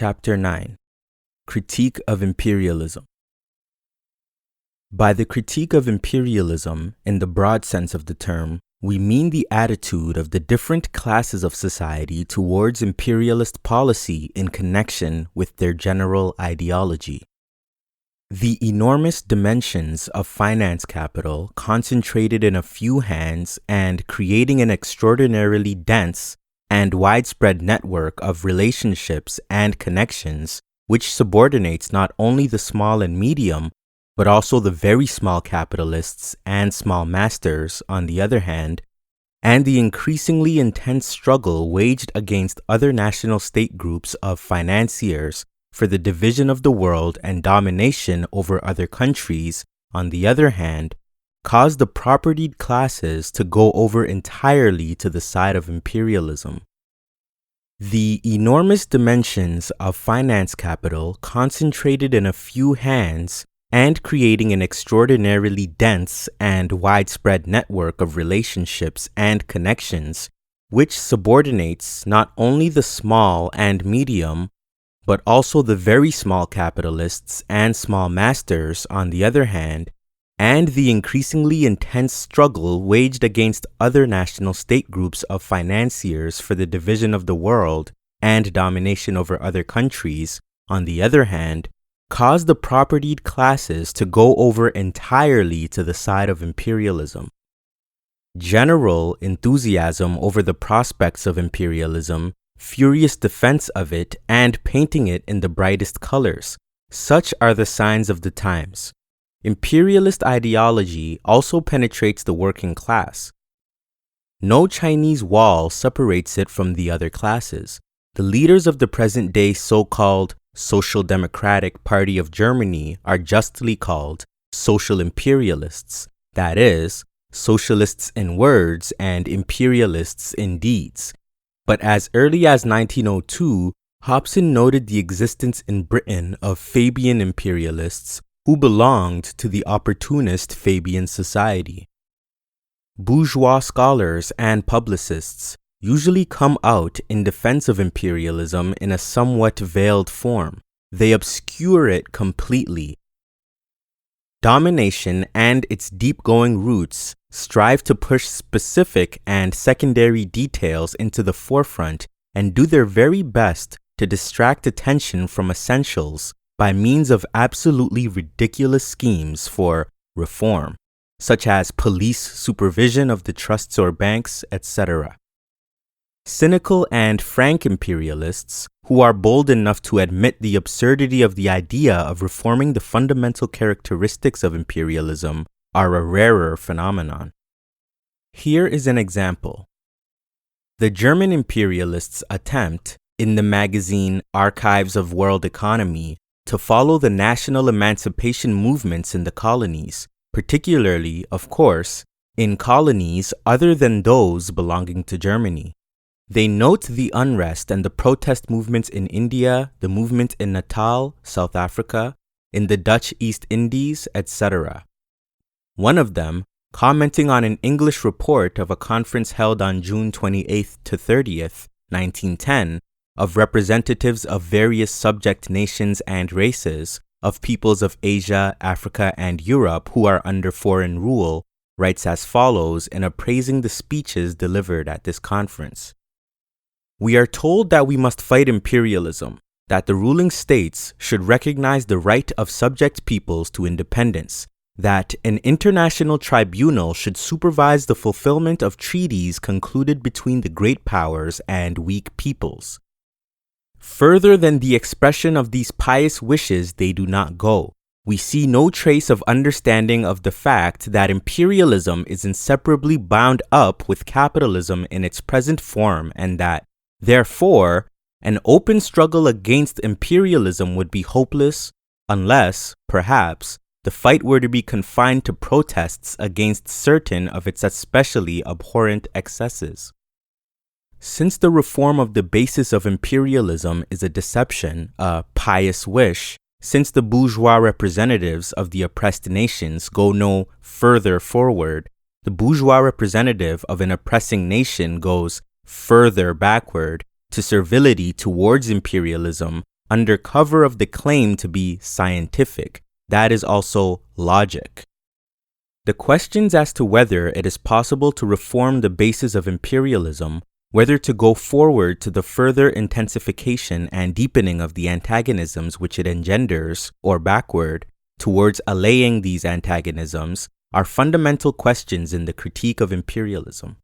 Chapter 9 Critique of Imperialism. By the critique of imperialism, in the broad sense of the term, we mean the attitude of the different classes of society towards imperialist policy in connection with their general ideology. The enormous dimensions of finance capital concentrated in a few hands and creating an extraordinarily dense and widespread network of relationships and connections, which subordinates not only the small and medium, but also the very small capitalists and small masters, on the other hand, and the increasingly intense struggle waged against other national state groups of financiers for the division of the world and domination over other countries, on the other hand, caused the propertied classes to go over entirely to the side of imperialism. The enormous dimensions of finance capital concentrated in a few hands and creating an extraordinarily dense and widespread network of relationships and connections, which subordinates not only the small and medium, but also the very small capitalists and small masters, on the other hand, and the increasingly intense struggle waged against other national state groups of financiers for the division of the world and domination over other countries, on the other hand, caused the propertied classes to go over entirely to the side of imperialism. General enthusiasm over the prospects of imperialism, furious defense of it, and painting it in the brightest colors, such are the signs of the times. Imperialist ideology also penetrates the working class. No Chinese wall separates it from the other classes. The leaders of the present-day so-called Social Democratic Party of Germany are justly called social imperialists, that is, socialists in words and imperialists in deeds. But as early as 1902, Hobson noted the existence in Britain of Fabian imperialists who belonged to the opportunist Fabian society. Bourgeois scholars and publicists usually come out in defense of imperialism in a somewhat veiled form. They obscure it completely. Domination and its deep-going roots strive to push specific and secondary details into the forefront and do their very best to distract attention from essentials by means of absolutely ridiculous schemes for reform, such as police supervision of the trusts or banks, etc. Cynical and frank imperialists, who are bold enough to admit the absurdity of the idea of reforming the fundamental characteristics of imperialism, are a rarer phenomenon. Here is an example. The German imperialists' attempt, in the magazine Archives of World Economy, to follow the national emancipation movements in the colonies, particularly, of course, in colonies other than those belonging to Germany. They note the unrest and the protest movements in India, the movement in Natal, South Africa, in the Dutch East Indies, etc. One of them, commenting on an English report of a conference held on June 28th to 30th, 1910, of representatives of various subject nations and races, of peoples of Asia, Africa, and Europe who are under foreign rule, writes as follows in appraising the speeches delivered at this conference. We are told that we must fight imperialism, that the ruling states should recognize the right of subject peoples to independence, that an international tribunal should supervise the fulfillment of treaties concluded between the great powers and weak peoples. Further than the expression of these pious wishes they do not go. We see no trace of understanding of the fact that imperialism is inseparably bound up with capitalism in its present form and that, therefore, an open struggle against imperialism would be hopeless unless, perhaps, the fight were to be confined to protests against certain of its especially abhorrent excesses. Since the reform of the basis of imperialism is a deception, a pious wish, since the bourgeois representatives of the oppressed nations go no further forward, the bourgeois representative of an oppressing nation goes further backward to servility towards imperialism under cover of the claim to be scientific, that is also logic. The questions as to whether it is possible to reform the basis of imperialism, whether to go forward to the further intensification and deepening of the antagonisms which it engenders, or backward, towards allaying these antagonisms, are fundamental questions in the critique of imperialism.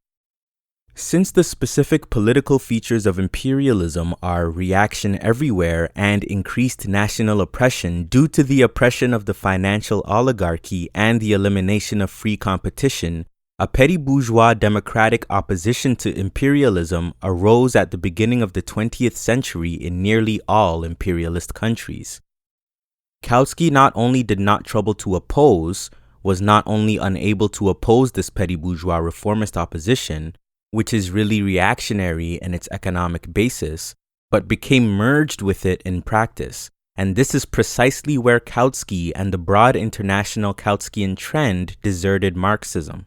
Since the specific political features of imperialism are reaction everywhere and increased national oppression due to the oppression of the financial oligarchy and the elimination of free competition, a petty bourgeois democratic opposition to imperialism arose at the beginning of the 20th century in nearly all imperialist countries. Kautsky not only did not trouble to oppose, was not only unable to oppose this petty bourgeois reformist opposition, which is really reactionary in its economic basis, but became merged with it in practice. And this is precisely where Kautsky and the broad international Kautskyan trend deserted Marxism.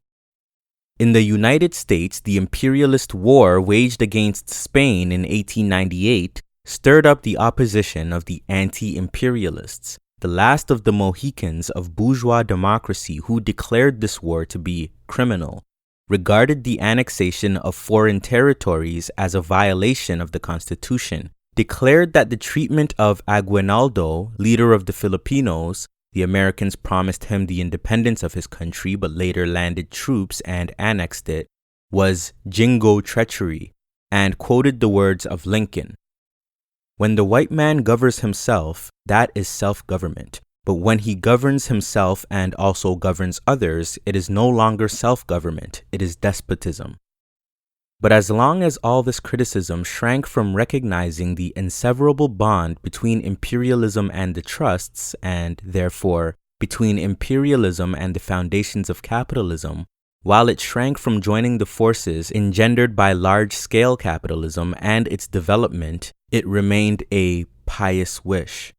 In the United States, the imperialist war waged against Spain in 1898 stirred up the opposition of the anti-imperialists, the last of the Mohicans of bourgeois democracy who declared this war to be criminal, regarded the annexation of foreign territories as a violation of the Constitution, declared that the treatment of Aguinaldo, leader of the Filipinos — the Americans promised him the independence of his country but later landed troops and annexed it — was jingo treachery, and quoted the words of Lincoln: "When the white man governs himself, that is self-government. But when he governs himself and also governs others, it is no longer self-government, it is despotism." But as long as all this criticism shrank from recognizing the inseverable bond between imperialism and the trusts, and, therefore, between imperialism and the foundations of capitalism, while it shrank from joining the forces engendered by large-scale capitalism and its development, it remained a pious wish.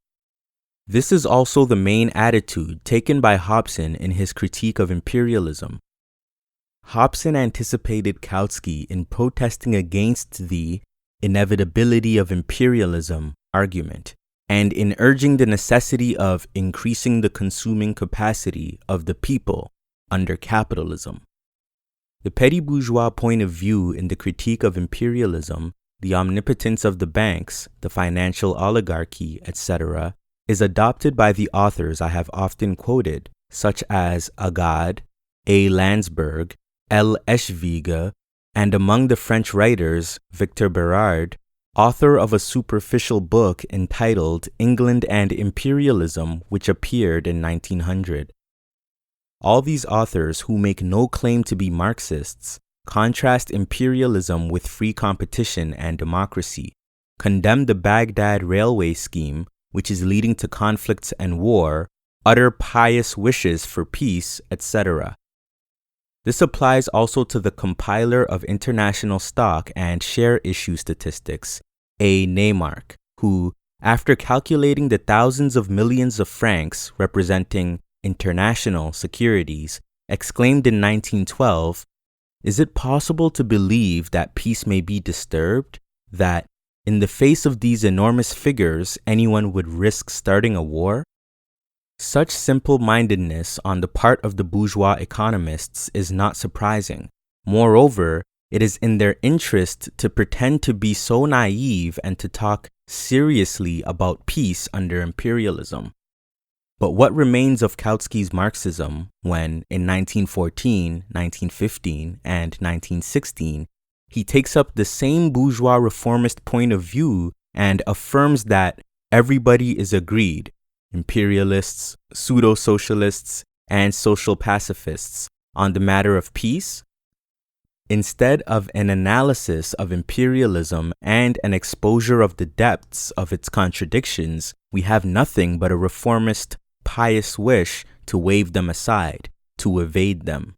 This is also the main attitude taken by Hobson in his critique of imperialism. Hobson anticipated Kautsky in protesting against the inevitability of imperialism argument, and in urging the necessity of increasing the consuming capacity of the people under capitalism. The petty bourgeois point of view in the critique of imperialism, the omnipotence of the banks, the financial oligarchy, etc., is adopted by the authors I have often quoted, such as Agad, A. Landsberg, L. Eschwege, and among the French writers, Victor Berard, author of a superficial book entitled England and Imperialism, which appeared in 1900. All these authors, who make no claim to be Marxists, contrast imperialism with free competition and democracy, condemn the Baghdad railway scheme, which is leading to conflicts and war, utter pious wishes for peace, etc. This applies also to the compiler of international stock and share issue statistics, A. Neymark, who, after calculating the thousands of millions of francs representing international securities, exclaimed in 1912, "Is it possible to believe that peace may be disturbed? That, in the face of these enormous figures, anyone would risk starting a war?" Such simple-mindedness on the part of the bourgeois economists is not surprising. Moreover, it is in their interest to pretend to be so naive and to talk seriously about peace under imperialism. But what remains of Kautsky's Marxism when, in 1914, 1915, and 1916, he takes up the same bourgeois reformist point of view and affirms that everybody is agreed, imperialists, pseudo-socialists, and social pacifists, on the matter of peace? Instead of an analysis of imperialism and an exposure of the depths of its contradictions, we have nothing but a reformist, pious wish to wave them aside, to evade them.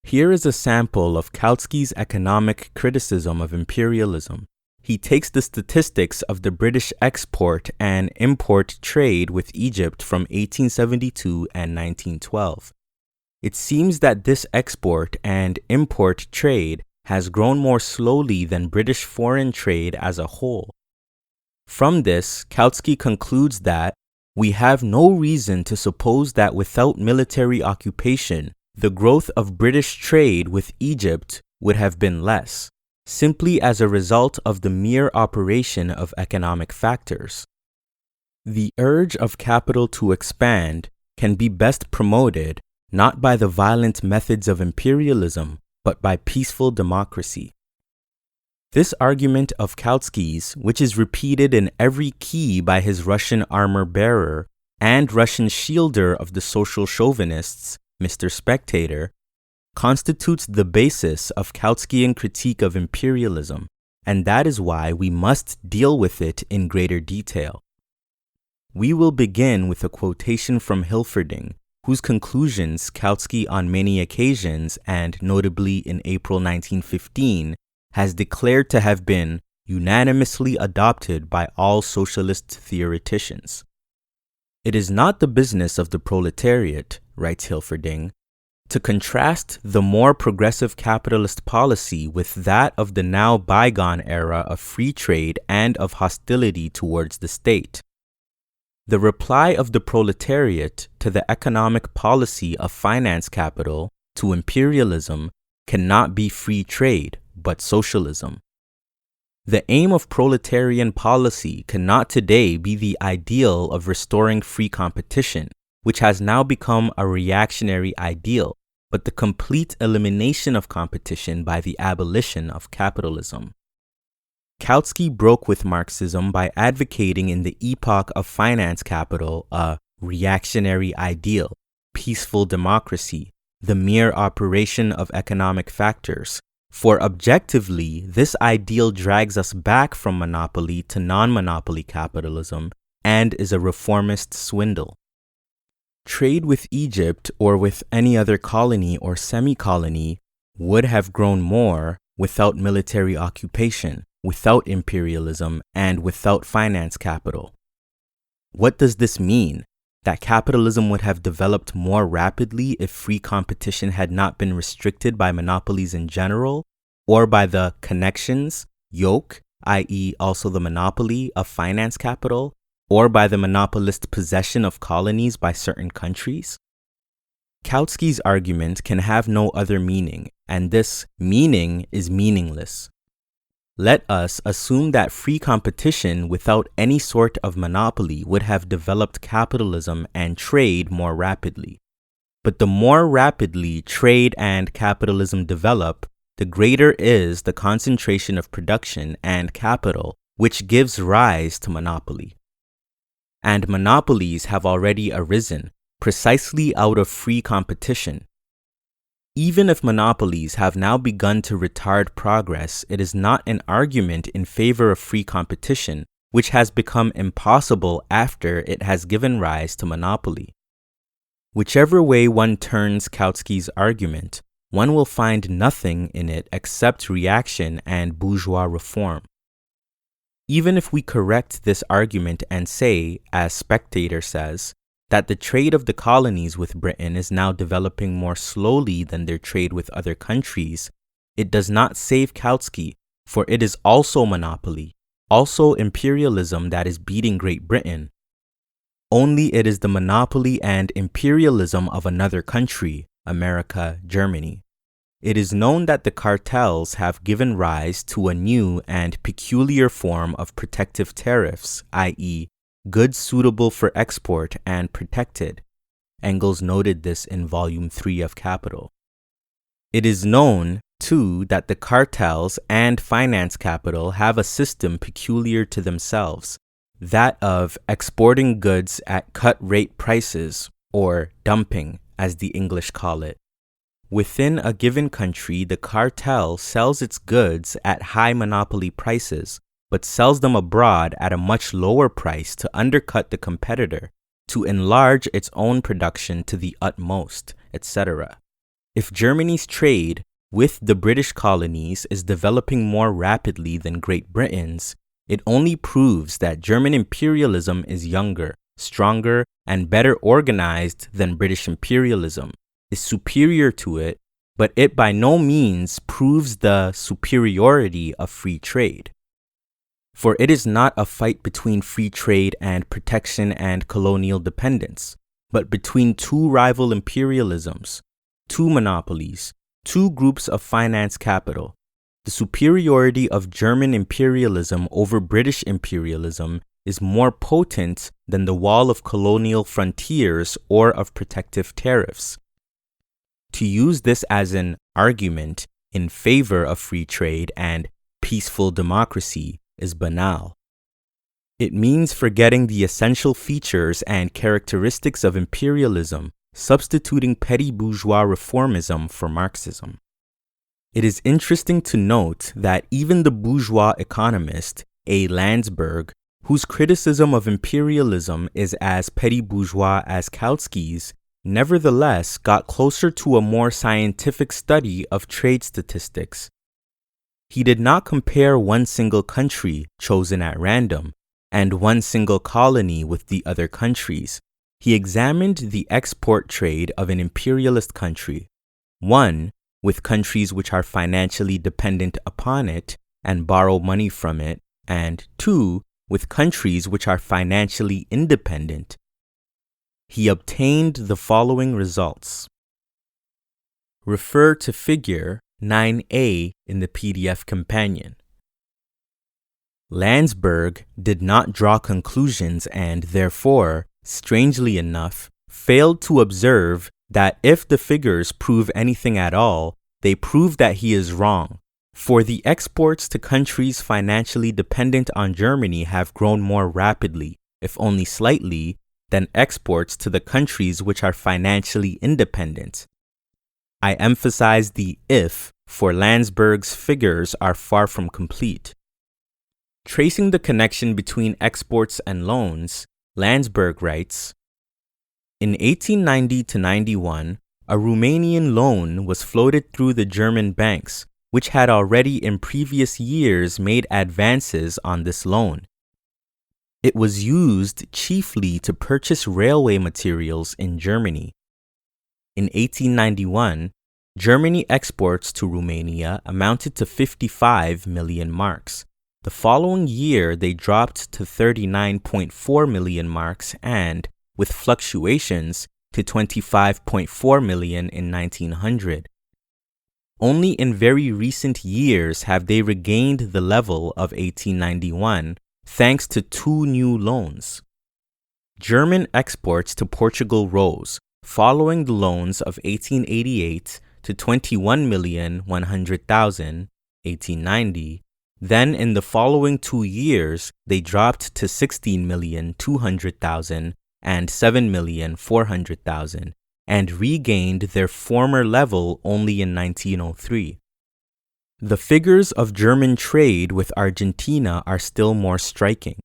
Here is a sample of Kautsky's economic criticism of imperialism. He takes the statistics of the British export and import trade with Egypt from 1872 and 1912. It seems that this export and import trade has grown more slowly than British foreign trade as a whole. From this, Kautsky concludes that we have no reason to suppose that without military occupation, the growth of British trade with Egypt would have been less, simply as a result of the mere operation of economic factors. The urge of capital to expand can be best promoted not by the violent methods of imperialism, but by peaceful democracy. This argument of Kautsky's, which is repeated in every key by his Russian armor-bearer and Russian shielder of the social chauvinists, Mr. Spectator, constitutes the basis of Kautskyan critique of imperialism, and that is why we must deal with it in greater detail. We will begin with a quotation from Hilferding, whose conclusions Kautsky on many occasions, and notably in April 1915, has declared to have been unanimously adopted by all socialist theoreticians. It is not the business of the proletariat, writes Hilferding, to contrast the more progressive capitalist policy with that of the now bygone era of free trade and of hostility towards the state. The reply of the proletariat to the economic policy of finance capital, to imperialism, cannot be free trade, but socialism. The aim of proletarian policy cannot today be the ideal of restoring free competition, which has now become a reactionary ideal, but the complete elimination of competition by the abolition of capitalism. Kautsky broke with Marxism by advocating in the epoch of finance capital a reactionary ideal, peaceful democracy, the mere operation of economic factors. For objectively, this ideal drags us back from monopoly to non-monopoly capitalism and is a reformist swindle. Trade with Egypt or with any other colony or semi-colony would have grown more without military occupation, without imperialism, and without finance capital. What does this mean? That capitalism would have developed more rapidly if free competition had not been restricted by monopolies in general, or by the connections, yoke, i.e. also the monopoly of finance capital, or by the monopolist possession of colonies by certain countries? Kautsky's argument can have no other meaning, and this meaning is meaningless. Let us assume that free competition without any sort of monopoly would have developed capitalism and trade more rapidly. But the more rapidly trade and capitalism develop, the greater is the concentration of production and capital, which gives rise to monopoly. And monopolies have already arisen, precisely out of free competition. Even if monopolies have now begun to retard progress, it is not an argument in favor of free competition, which has become impossible after it has given rise to monopoly. Whichever way one turns Kautsky's argument, one will find nothing in it except reaction and bourgeois reform. Even if we correct this argument and say, as Spectator says, that the trade of the colonies with Britain is now developing more slowly than their trade with other countries, it does not save Kautsky, for it is also monopoly, also imperialism that is beating Great Britain. Only it is the monopoly and imperialism of another country, America, Germany. It is known that the cartels have given rise to a new and peculiar form of protective tariffs, i.e., goods suitable for export and protected. Engels noted this in Volume 3 of Capital. It is known, too, that the cartels and finance capital have a system peculiar to themselves, that of exporting goods at cut-rate prices, or dumping, as the English call it. Within a given country, the cartel sells its goods at high monopoly prices, but sells them abroad at a much lower price to undercut the competitor, to enlarge its own production to the utmost, etc. If Germany's trade with the British colonies is developing more rapidly than Great Britain's, it only proves that German imperialism is younger, stronger, and better organized than British imperialism, is superior to it, but it by no means proves the superiority of free trade. For it is not a fight between free trade and protection and colonial dependence, but between two rival imperialisms, two monopolies, two groups of finance capital. The superiority of German imperialism over British imperialism is more potent than the wall of colonial frontiers or of protective tariffs. To use this as an argument in favor of free trade and peaceful democracy is banal. It means forgetting the essential features and characteristics of imperialism, substituting petty bourgeois reformism for Marxism. It is interesting to note that even the bourgeois economist A. Landsberg, whose criticism of imperialism is as petty bourgeois as Kautsky's, nevertheless got closer to a more scientific study of trade statistics. He did not compare one single country chosen at random and one single colony with the other countries. He examined the export trade of an imperialist country, one, with countries which are financially dependent upon it and borrow money from it, and two, with countries which are financially independent. He obtained the following results. Refer to figure 9a in the PDF companion. Landsberg did not draw conclusions and therefore, strangely enough, failed to observe that if the figures prove anything at all, they prove that he is wrong. For the exports to countries financially dependent on Germany have grown more rapidly, if only slightly, than exports to the countries which are financially independent. I emphasize the if, for Landsberg's figures are far from complete. Tracing the connection between exports and loans, Landsberg writes, in 1890 to 91, a Romanian loan was floated through the German banks, which had already in previous years made advances on this loan. It was used chiefly to purchase railway materials in Germany. In 1891, Germany exports to Romania amounted to 55 million marks. The following year, they dropped to 39.4 million marks and, with fluctuations, to 25.4 million in 1900. Only in very recent years have they regained the level of 1891, thanks to two new loans. German exports to Portugal rose, following the loans of 1888 to 21,100,000, 1890. Then in the following 2 years, they dropped to 16,200,000 and 7,400,000, and regained their former level only in 1903. The figures of German trade with Argentina are still more striking.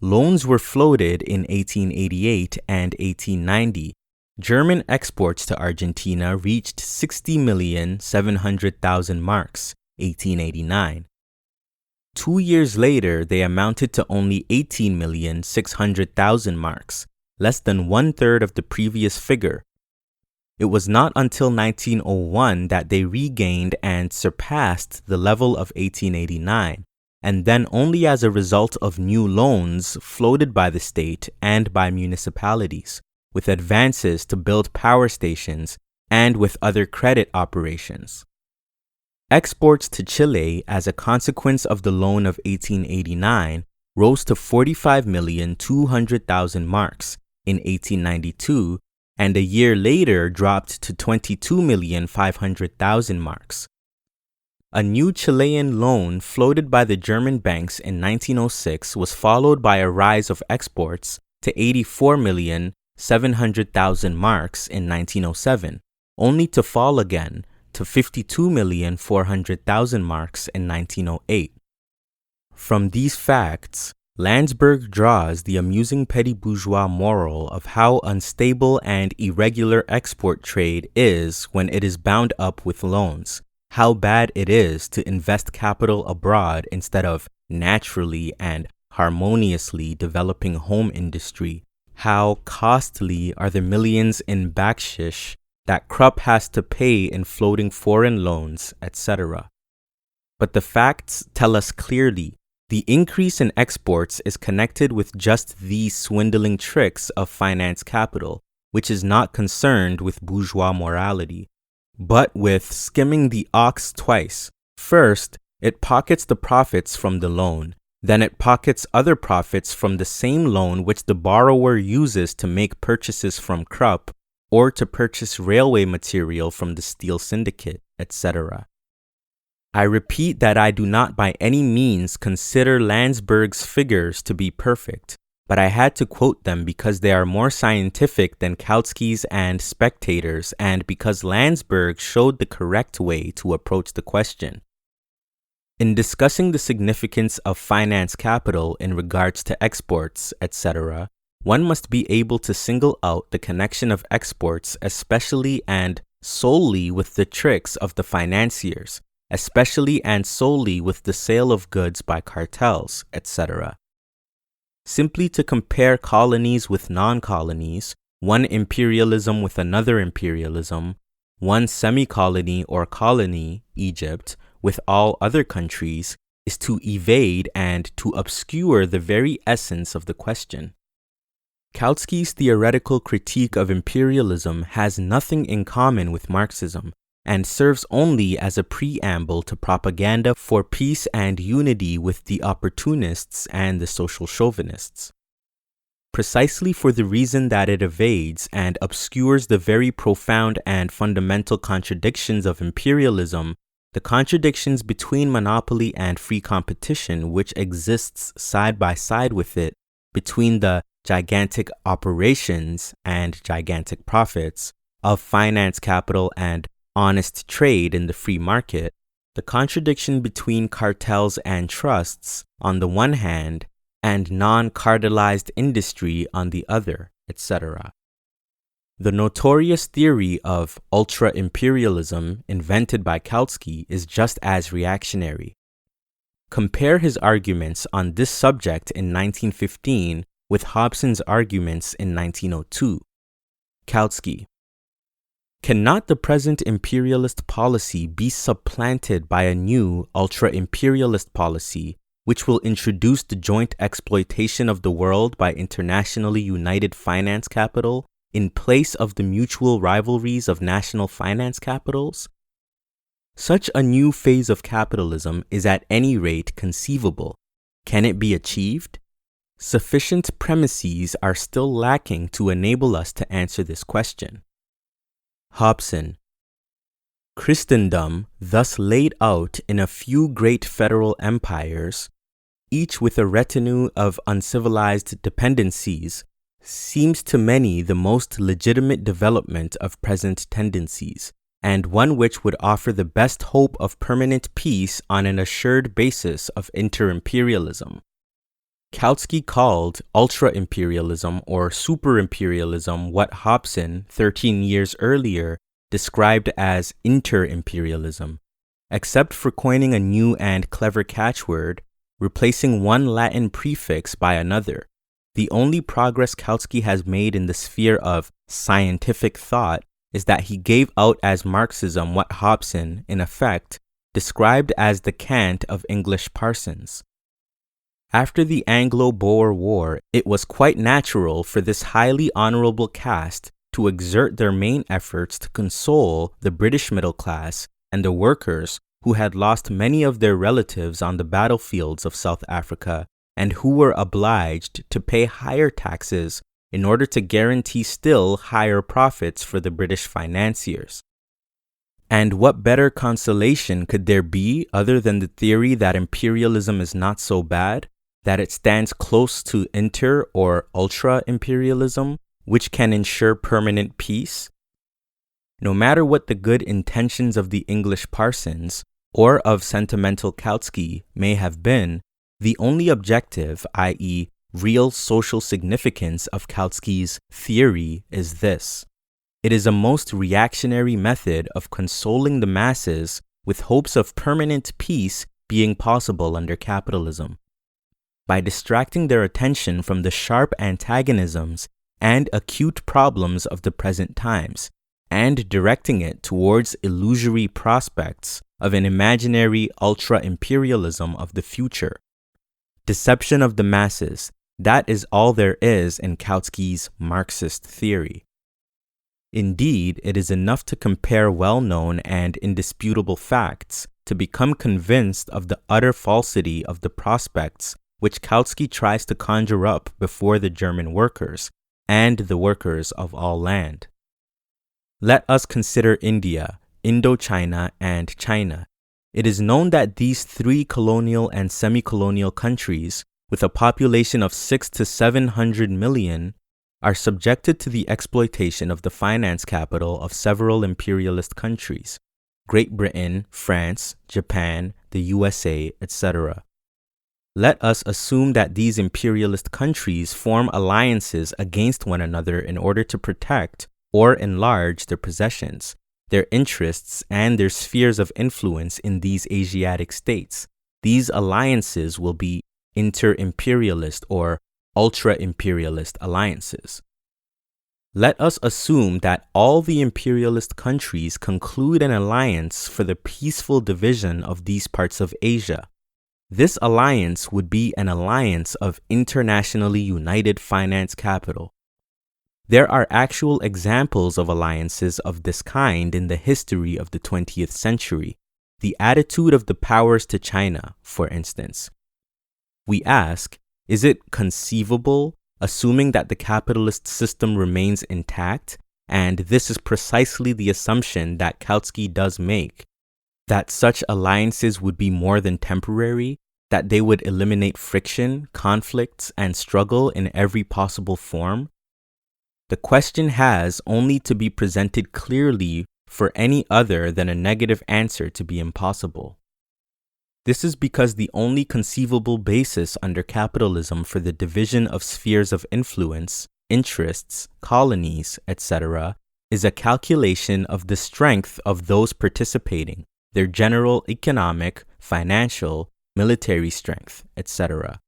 Loans were floated in 1888 and 1890. German exports to Argentina reached 60,700,000 marks, 1889. 2 years later, they amounted to only 18,600,000 marks, less than 1/3 of the previous figure. It was not until 1901 that they regained and surpassed the level of 1889, and then only as a result of new loans floated by the state and by municipalities, with advances to build power stations and with other credit operations. Exports to Chile, as a consequence of the loan of 1889, rose to 45,200,000 marks in 1892, and a year later dropped to 22,500,000 marks. A new Chilean loan floated by the German banks in 1906 was followed by a rise of exports to 84,700,000 marks in 1907, only to fall again to 52,400,000 marks in 1908. From these facts, Landsberg draws the amusing petty bourgeois moral of how unstable and irregular export trade is when it is bound up with loans, how bad it is to invest capital abroad instead of naturally and harmoniously developing home industry, how costly are the millions in bakshish that Krupp has to pay in floating foreign loans, etc. But the facts tell us clearly The increase in exports is connected with just these swindling tricks of finance capital, which is not concerned with bourgeois morality, but with skimming the ox twice. First, it pockets the profits from the loan. Then it pockets other profits from the same loan which the borrower uses to make purchases from Krupp or to purchase railway material from the steel syndicate, etc. I repeat that I do not by any means consider Landsberg's figures to be perfect, but I had to quote them because they are more scientific than Kautsky's and Spectator's, and because Landsberg showed the correct way to approach the question. In discussing the significance of finance capital in regards to exports, etc., one must be able to single out the connection of exports especially and solely with the tricks of the financiers, especially and solely with the sale of goods by cartels, etc. Simply to compare colonies with non-colonies, one imperialism with another imperialism, one semi-colony or colony, Egypt, with all other countries, is to evade and to obscure the very essence of the question. Kautsky's theoretical critique of imperialism has nothing in common with Marxism, and serves only as a preamble to propaganda for peace and unity with the opportunists and the social chauvinists. Precisely for the reason that it evades and obscures the very profound and fundamental contradictions of imperialism, the contradictions between monopoly and free competition which exists side by side with it, between the gigantic operations and gigantic profits of finance capital and honest trade in the free market, the contradiction between cartels and trusts on the one hand and non-cartelized industry on the other, etc. The notorious theory of ultra-imperialism invented by Kautsky is just as reactionary. Compare his arguments on this subject in 1915 with Hobson's arguments in 1902. Kautsky: cannot the present imperialist policy be supplanted by a new ultra-imperialist policy which will introduce the joint exploitation of the world by internationally united finance capital in place of the mutual rivalries of national finance capitals? Such a new phase of capitalism is at any rate conceivable. Can it be achieved? Sufficient premises are still lacking to enable us to answer this question. Hobson: Christendom, thus laid out in a few great federal empires, each with a retinue of uncivilized dependencies, seems to many the most legitimate development of present tendencies, and one which would offer the best hope of permanent peace on an assured basis of inter-imperialism. Kautsky called ultra-imperialism or super-imperialism what Hobson, 13 years earlier, described as inter-imperialism, except for coining a new and clever catchword, replacing one Latin prefix by another. The only progress Kautsky has made in the sphere of scientific thought is that he gave out as Marxism what Hobson, in effect, described as the cant of English parsons. After the Anglo-Boer War, it was quite natural for this highly honorable caste to exert their main efforts to console the British middle class and the workers who had lost many of their relatives on the battlefields of South Africa and who were obliged to pay higher taxes in order to guarantee still higher profits for the British financiers. And what better consolation could there be other than the theory that imperialism is not so bad, that it stands close to inter- or ultra-imperialism, which can ensure permanent peace? No matter what the good intentions of the English parsons, or of sentimental Kautsky, may have been, the only objective, i.e., real social significance of Kautsky's theory is this: it is a most reactionary method of consoling the masses with hopes of permanent peace being possible under capitalism. By distracting their attention from the sharp antagonisms and acute problems of the present times, and directing it towards illusory prospects of an imaginary ultra-imperialism of the future. Deception of the masses, that is all there is in Kautsky's Marxist theory. Indeed, it is enough to compare well-known and indisputable facts to become convinced of the utter falsity of the prospects which Kautsky tries to conjure up before the German workers and the workers of all land. Let us consider India, Indochina, and China. It is known that these three colonial and semi-colonial countries, with a population of 600 to 700 million, are subjected to the exploitation of the finance capital of several imperialist countries, Great Britain, France, Japan, the USA, etc. Let us assume that these imperialist countries form alliances against one another in order to protect or enlarge their possessions, their interests, and their spheres of influence in these Asiatic states. These alliances will be inter-imperialist or ultra-imperialist alliances. Let us assume that all the imperialist countries conclude an alliance for the peaceful division of these parts of Asia. This alliance would be an alliance of internationally united finance capital. There are actual examples of alliances of this kind in the history of the 20th century. The attitude of the powers to China, for instance. We ask, is it conceivable, assuming that the capitalist system remains intact, and this is precisely the assumption that Kautsky does make, that such alliances would be more than temporary, that they would eliminate friction, conflicts, and struggle in every possible form? The question has only to be presented clearly for any other than a negative answer to be impossible. This is because the only conceivable basis under capitalism for the division of spheres of influence, interests, colonies, etc., is a calculation of the strength of those participating, their general economic, financial, military strength, etc.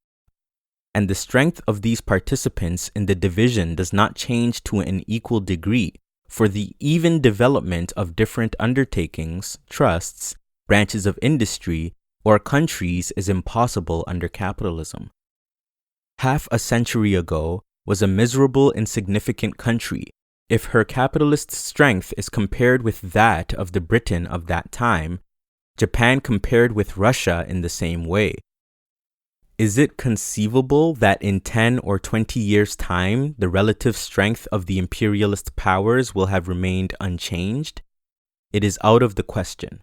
And the strength of these participants in the division does not change to an equal degree, for the even development of different undertakings, trusts, branches of industry, or countries is impossible under capitalism. Half a century ago was a miserable, insignificant country, if her capitalist strength is compared with that of the Britain of that time, Japan compared with Russia in the same way. Is it conceivable that in 10 or 20 years' time, the relative strength of the imperialist powers will have remained unchanged? It is out of the question.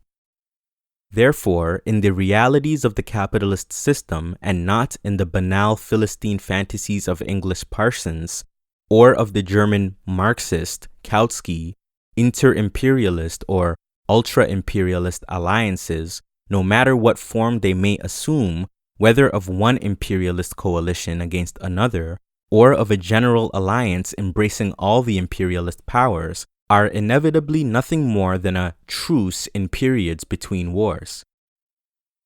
Therefore, in the realities of the capitalist system and not in the banal Philistine fantasies of English parsons or of the German Marxist, Kautsky, inter-imperialist or ultra-imperialist alliances, no matter what form they may assume, whether of one imperialist coalition against another or of a general alliance embracing all the imperialist powers, are inevitably nothing more than a truce in periods between wars.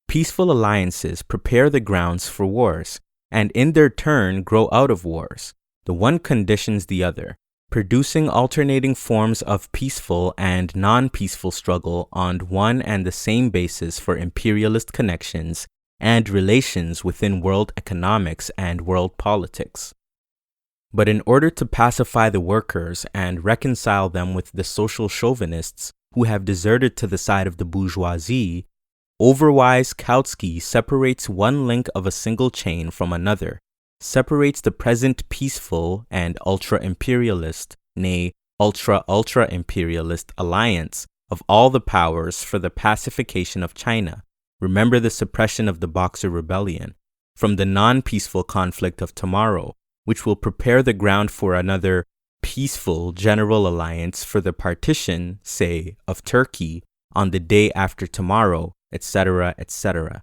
Peaceful alliances prepare the grounds for wars, and in their turn grow out of wars. The one conditions the other, producing alternating forms of peaceful and non-peaceful struggle on one and the same basis for imperialist connections and relations within world economics and world politics. But in order to pacify the workers and reconcile them with the social chauvinists who have deserted to the side of the bourgeoisie, overwise Kautsky separates one link of a single chain from another, separates the present peaceful and ultra-imperialist, nay, ultra-imperialist alliance of all the powers for the pacification of China. Remember the suppression of the Boxer Rebellion, from the non-peaceful conflict of tomorrow, which will prepare the ground for another peaceful general alliance for the partition, say, of Turkey on the day after tomorrow, etc., etc.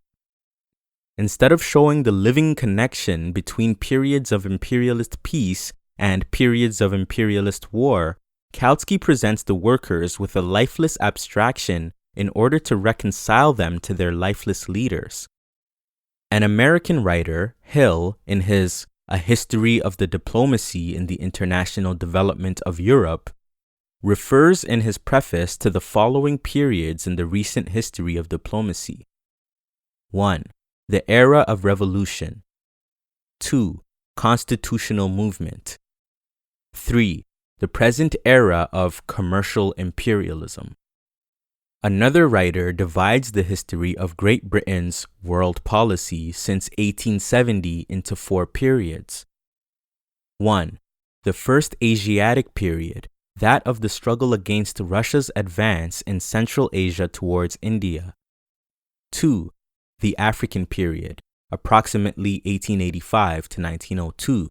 Instead of showing the living connection between periods of imperialist peace and periods of imperialist war, Kautsky presents the workers with a lifeless abstraction in order to reconcile them to their lifeless leaders. An American writer, Hill, in his A History of the Diplomacy in the International Development of Europe, refers in his preface to the following periods in the recent history of diplomacy. 1. The era of revolution, 2. Constitutional movement. 3. The present era of commercial imperialism. Another writer divides the history of Great Britain's world policy since 1870 into 4 periods. 1. The First Asiatic period, that of the struggle against Russia's advance in Central Asia towards India. 2. The African period, approximately 1885 to 1902,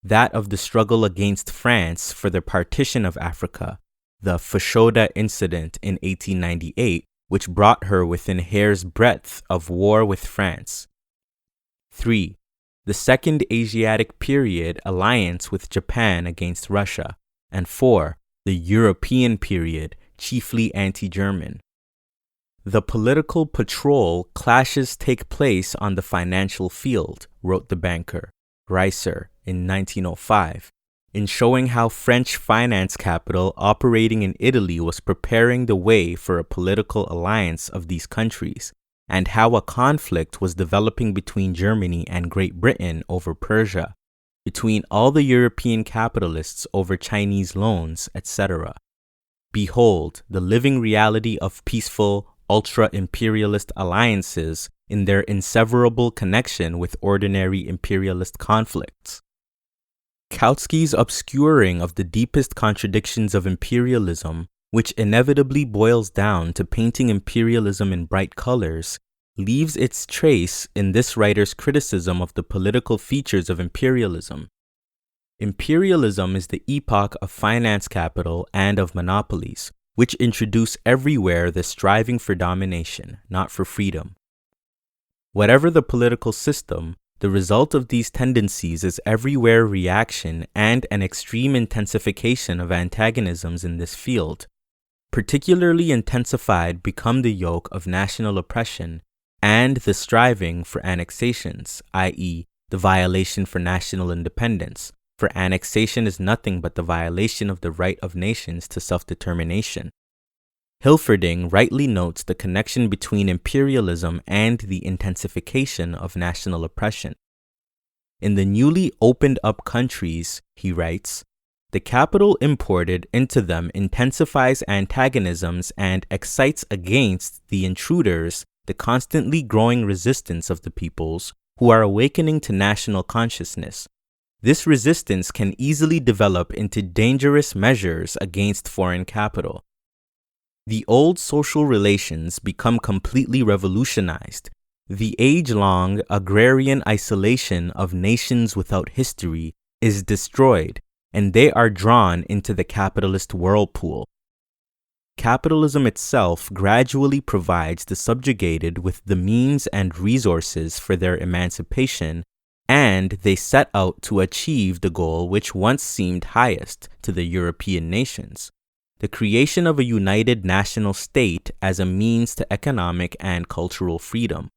that of the struggle against France for the partition of Africa, the Fashoda incident in 1898, which brought her within hair's breadth of war with France. 3. The Second Asiatic period alliance with Japan against Russia. And 4. The European period, chiefly anti-German. The political patrol clashes take place on the financial field, wrote the banker, Reiser, in 1905, in showing how French finance capital operating in Italy was preparing the way for a political alliance of these countries, and how a conflict was developing between Germany and Great Britain over Persia, between all the European capitalists over Chinese loans, etc. Behold the living reality of peaceful, ultra-imperialist alliances in their inseverable connection with ordinary imperialist conflicts. Kautsky's obscuring of the deepest contradictions of imperialism, which inevitably boils down to painting imperialism in bright colors, leaves its trace in this writer's criticism of the political features of imperialism. Imperialism is the epoch of finance capital and of monopolies, which introduce everywhere the striving for domination, not for freedom. Whatever the political system, the result of these tendencies is everywhere reaction and an extreme intensification of antagonisms in this field. Particularly intensified become the yoke of national oppression and the striving for annexations, i.e., the violation for national independence, for annexation is nothing but the violation of the right of nations to self-determination. Hilferding rightly notes the connection between imperialism and the intensification of national oppression. In the newly opened up countries, he writes, the capital imported into them intensifies antagonisms and excites against the intruders the constantly growing resistance of the peoples who are awakening to national consciousness. This resistance can easily develop into dangerous measures against foreign capital. The old social relations become completely revolutionized. The age-long agrarian isolation of nations without history is destroyed, and they are drawn into the capitalist whirlpool. Capitalism itself gradually provides the subjugated with the means and resources for their emancipation, and they set out to achieve the goal which once seemed highest to the European nations, the creation of a united national state as a means to economic and cultural freedom.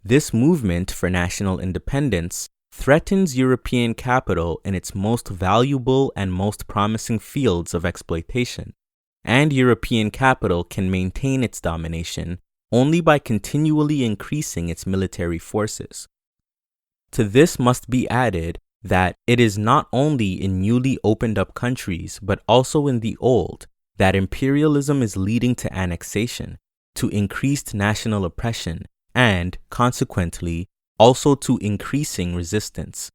This movement for national independence threatens European capital in its most valuable and most promising fields of exploitation, and European capital can maintain its domination only by continually increasing its military forces. To this must be added that it is not only in newly opened up countries, but also in the old, that imperialism is leading to annexation, to increased national oppression, and, consequently, also to increasing resistance.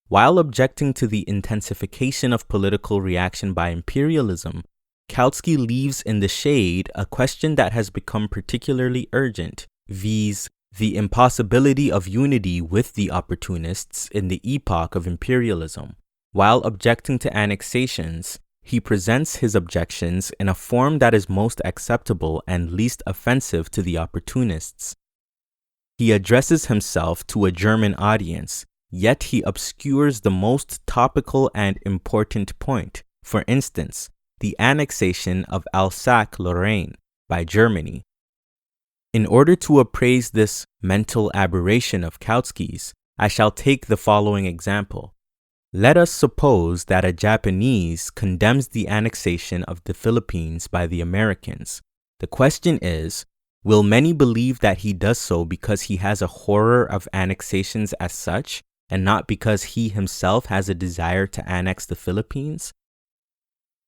While objecting to the intensification of political reaction by imperialism, Kautsky leaves in the shade a question that has become particularly urgent, viz., the impossibility of unity with the opportunists in the epoch of imperialism. While objecting to annexations, he presents his objections in a form that is most acceptable and least offensive to the opportunists. He addresses himself to a German audience, yet he obscures the most topical and important point, for instance, the annexation of Alsace-Lorraine by Germany. In order to appraise this mental aberration of Kautsky's, I shall take the following example. Let us suppose that a Japanese condemns the annexation of the Philippines by the Americans. The question is, will many believe that he does so because he has a horror of annexations as such, and not because he himself has a desire to annex the Philippines?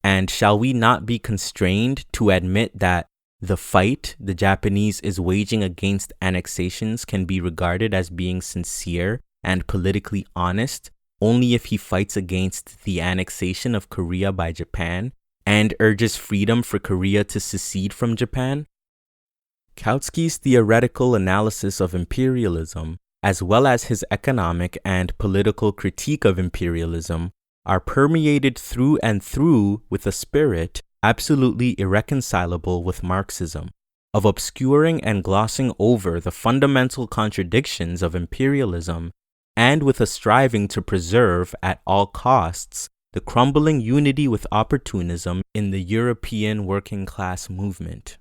And shall we not be constrained to admit that the fight the Japanese is waging against annexations can be regarded as being sincere and politically honest only if he fights against the annexation of Korea by Japan and urges freedom for Korea to secede from Japan? Kautsky's theoretical analysis of imperialism, as well as his economic and political critique of imperialism, are permeated through and through with a spirit absolutely irreconcilable with Marxism, of obscuring and glossing over the fundamental contradictions of imperialism, and with a striving to preserve at all costs the crumbling unity with opportunism in the European working class movement.